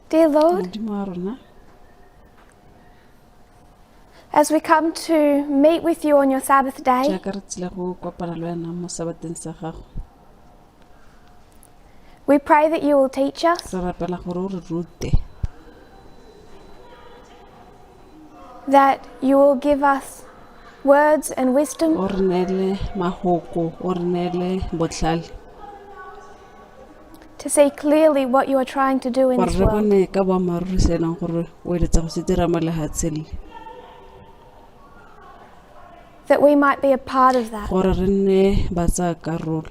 Dear Lord, Modimo wa rona, as we come to meet with you on your Sabbath day, jaaka re tsile go kopana le wena mo sabateng sa gago, we pray that you will teach us, re rapela gore o re rute, that you will give us words and wisdom, o re neele mahoko, o re neele botlhale, to see clearly what you are trying to do in gore this re world. bone ka boammaaruri se e leng gore o eletsa go se dira mo lehatsheng le, That we might be a part of that, gore re nne batsayakarolo,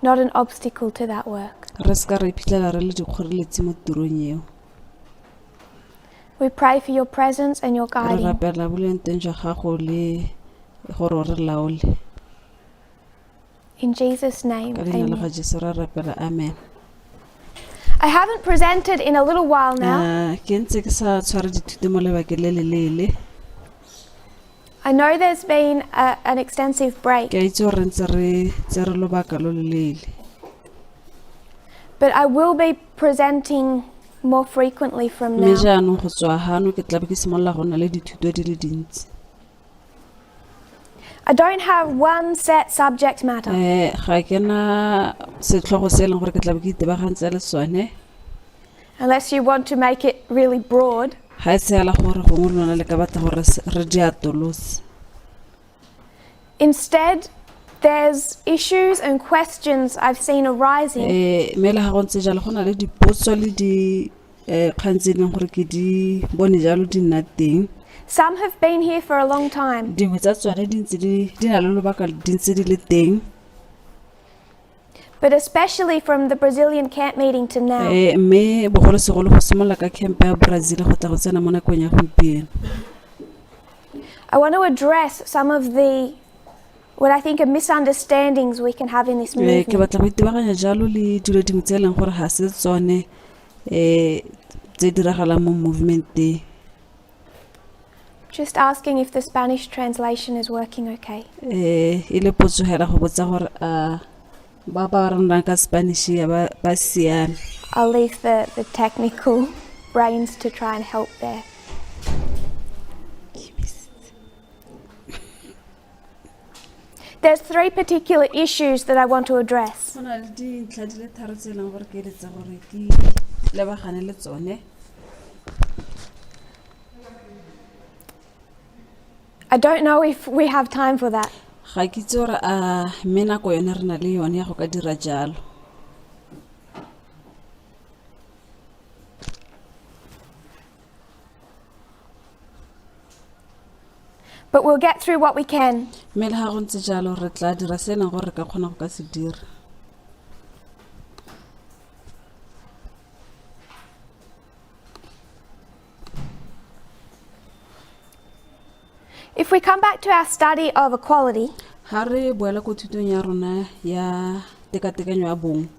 not an obstacle to that work. re seka ra iphitlhela re le dikgoreletsi mo tirong eo. We pray for your presence and your Re guiding. rapela boleng teng jwa gago le gore o re laole. In Jesus' name, Ka leina la ga amen. Jesu re rapela amen. I haven't presented in a little while now. Ke ntse ke sa tshware dithuto mo lebakeng le lelele. I know there's been an extensive break, Ke a itse gore ntse re tse re lobaka lo lelele. but I will be presenting more frequently from Mme now. jaanong go tswa hano ke tla be ke simolola go nna le dithuto di le dintsi. I don't have one set subject matter. Ga ke na setlhogo se e leng gore ke tla be ke itebagantse le sone. Unless you want to make it really broad. Ha e se ala gore gongwe lona le ka batla gore re di atolose. Instead, there's issues and questions I've seen arising Me le ha go ntse jalo go na le dipotso le di kgang tse e leng gore ke di bone jalo di nna teng. Some have been here for a long time, Dingwe tsa tsone di ntse di na le lobaka di ntse di le teng. but especially from the Brazilian camp meeting to now. Mme bogolosegolo go simolola ka camp ya Brazil go tla go tsena mo nakong ya gompieno. I want to address some of the, what I think are misunderstandings we can have in this Ke movement. batla go itebaganya jalo le dilo dingwe tse e leng gore ga se tsone tse diragalang mo movementeng. Just asking if the Spanish translation is working okay. E le potso hela go botsa gore ba ba rang ka Spanish ya ba siame. I'll leave the technical brains to try and help there. There's three particular issues that I want to address. Go na le dintlha di le tharo tse e leng gore ke eletsa gore ke lebagane le tsone. I don't know if we have time for that. Ga ke itse gore mme nako yone re na le yone ya go ka dira jalo. But we'll get through what we can. Mme le ha go ntse jalo re tla dira se e leng gore re ka kgona go ka se dira. If we come back to our study of equality, Ha re boela ko thutong ya rona ya tekatekanyo ya bong,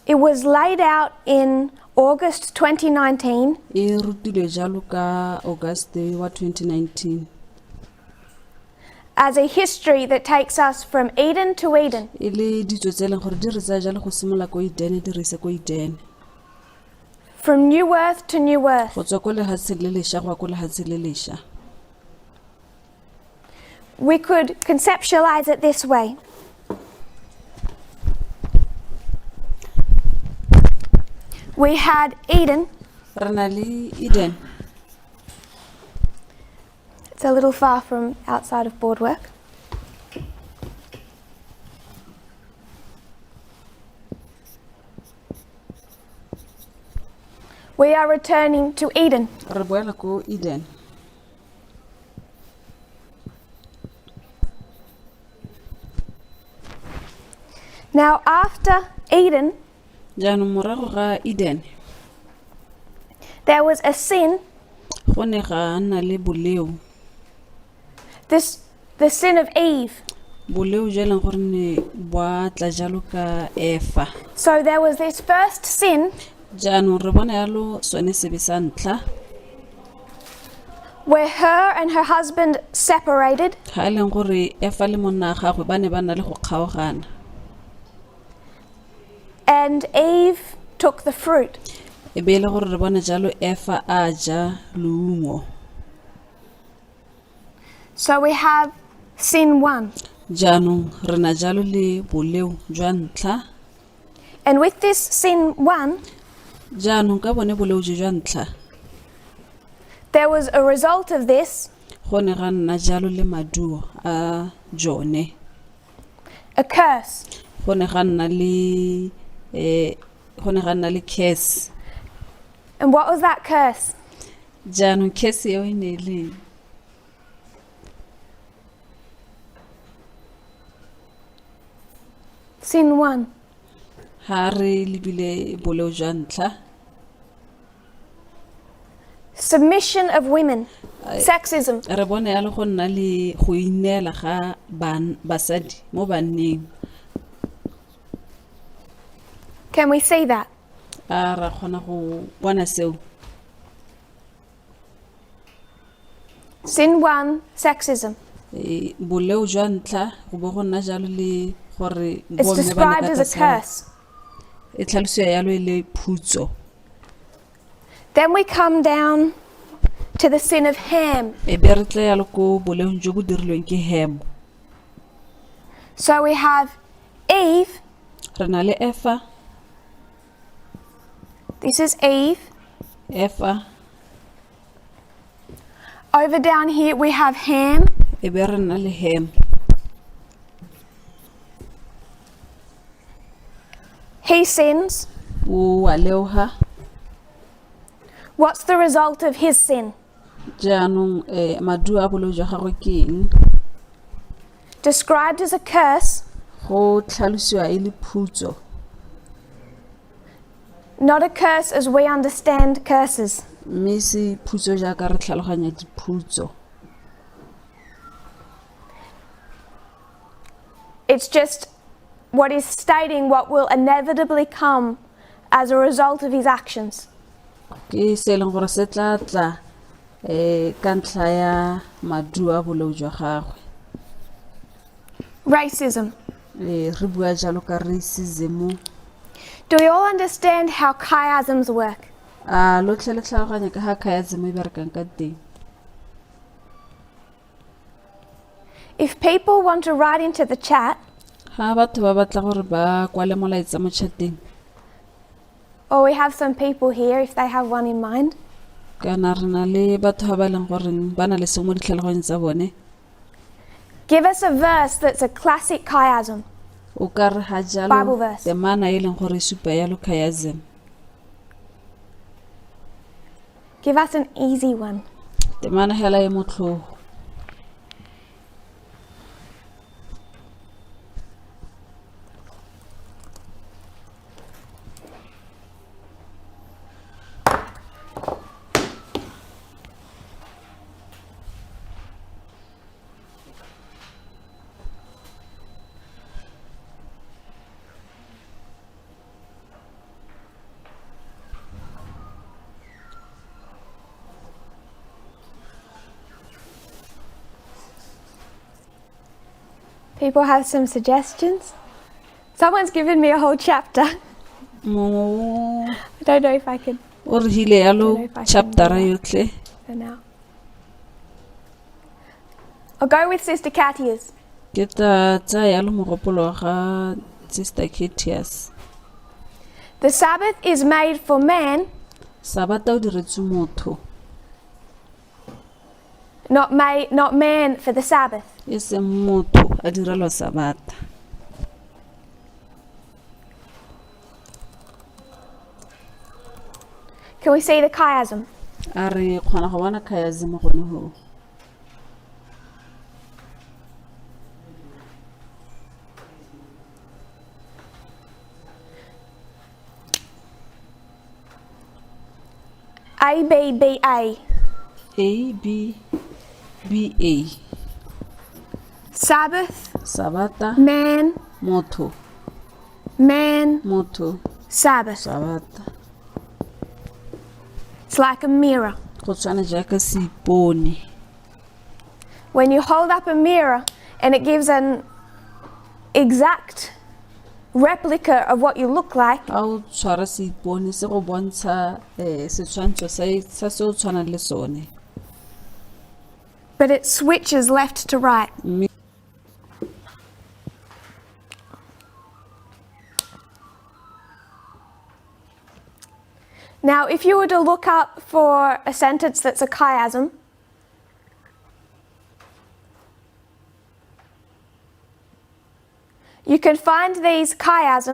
it was laid out in August 2019 e rutilwe jalo ka August wa 2019. as a history that takes us from Eden to Eden, E le ditso tse e leng gore di re tsaya jalo go simolola ko Edene di re isa ko Edene. from new earth to new earth. Go tswa ko lehatsheng le lešwa go ya ko lehatsheng le lešwa. We could conceptualize it this way. We had Eden. Re na le Eden. It's a little far from outside of Boardwork. We are returning to Eden. Re boela ko Eden. Now, after Eden, Jaanong morago ga Eden there was a sin, go ne ga nna le boleo. the sin of Eve. Boleo jo e leng gore ne boa tla jalo ka Efa. So there was this first sin Jaanong re bona yalo sone sebe sa ntlha where her and her husband separated, ga e leng gore Efa le monna wa gagwe ba ne ba na le go kgaogana. and Eve took the fruit. e be e le gore re bona jalo Efa a ja leungo. So we have sin 1. Jaanong re na jalo le boleu jwa ntlha. And with this sin 1, Jaanong ka bone boleu jwa ntlha there was a result of this, go ne ga nna jalo le maduo a jone, a curse. go ne ga nna le curse. And what was that curse? Jaanong curse eo e ne e leng Sin 1. ha re lebile boleu jwa ntlha. Submission of women. Sexism. Re bone ya le go nna le go ineela ga basadi mo banneng. Can we see that? A ra kgona go bona seo. Sin 1, sexism. Boleu jwa ntlha go bo go nna jalo le gore It's described as a curse. e tlhalosiwa yalo e le phutso. Then we come down to the sin of Ham. E be re tla yalo ko boleung jo bo dirilweng ke Ham. So we have Eve. Re na le Efa. This is Eve. Efa. Over down here we have Ham. E be re na le Ham. He sins. O a leoha. What's the result of his sin? Jaanong maduo a boleu jwa gagwe ke eng? Described as a curse, Go tlhalosiwa e le phutso. not a curse as we understand curses. Mme se phutso jaaka re tlhaloganya diphutso. It's just what is stating what will inevitably come as a result of his actions. Ke se leng gore se tla tla ka ntlha ya maduo a boleu jwa gagwe. Racism. Re bua jalo ka racism. Do we all understand how chiasms work? A lotlhe le tlhaloganya ka ga chiasm e berekang ka teng. If people want to write into the chat, Ha batho ba batla gore ba kwale molaetsa mo chateng, or we have some people here if they have one in mind, kana re na le batho ba ba leng gore ba na le sengwe mo ditlhaloganyong tsa bone, give us a verse that's a classic chiasm. o ka re ha Bible jalo verse. temana e leng gore e supa yalo chiasm. Give us an easy one. Temana hela e motlhogo. People have some suggestions. Someone's given me a whole chapter. Mo I don't know if I can o re hile I don't know yalo if I can chapter do that. yotlhe. for now. I'll go with Sister Katya's. Ke tla tsaya yalo mogopolo wa ga Sister Ketias. The Sabbath is made for man, Sabata o diretswe motho, not man for the Sabbath. e seng motho a direlwa Sabata. Can we see the chiasm? A re kgona go bona chiasm gone ho. A, B, B, A. A B B A. Sabbath, Sabata, man, motho, man, motho, Sabbath. Sabata. It's like a mirror. Go tshwana jaaka seipone. When you hold up a mirror and it gives an exact replica of what you look like, ga o tshwara seipone se go bontsha setshwantsho sa se o tshwanang le sone, but it switches left to right. mme Now, if you were to look up for a sentence that's a chiasm, you can find these chiasms